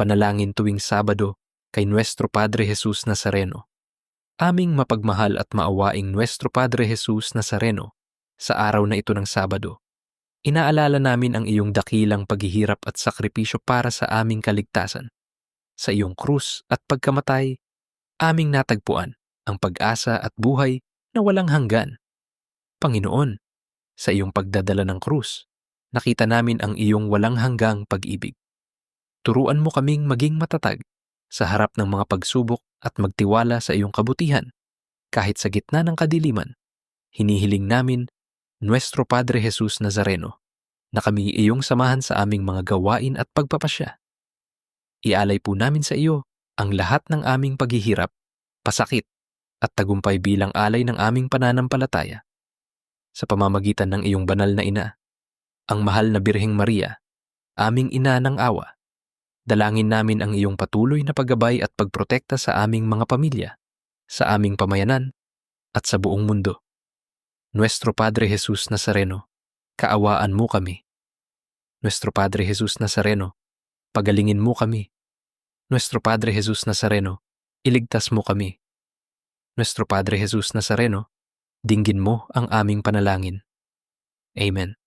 panalangin tuwing Sabado kay Nuestro Padre Jesus Nazareno. Aming mapagmahal at maawaing Nuestro Padre Jesus Nazareno, sa araw na ito ng Sabado, inaalala namin ang iyong dakilang paghihirap at sakripisyo para sa aming kaligtasan. Sa iyong krus at pagkamatay, aming natagpuan ang pag-asa at buhay na walang hanggan. Panginoon, sa iyong pagdadala ng krus, nakita namin ang iyong walang hanggang pag-ibig. Turuan mo kaming maging matatag sa harap ng mga pagsubok at magtiwala sa iyong kabutihan. Kahit sa gitna ng kadiliman, hinihiling namin, Nuestro Padre Jesus Nazareno, na kami iyong samahan sa aming mga gawain at pagpapasya. Ialay po namin sa iyo ang lahat ng aming paghihirap, pasakit, at tagumpay bilang alay ng aming pananampalataya. Sa pamamagitan ng iyong banal na ina, ang mahal na Birheng Maria, aming ina ng awa, dalangin namin ang iyong patuloy na paggabay at pagprotekta sa aming mga pamilya, sa aming pamayanan, at sa buong mundo. Nuestro Padre Jesus Nazareno, kaawaan mo kami. Nuestro Padre Jesus Nazareno, pagalingin mo kami. Nuestro Padre Jesus Nazareno, iligtas mo kami. Nuestro Padre Jesus Nazareno, dinggin mo ang aming panalangin. Amen.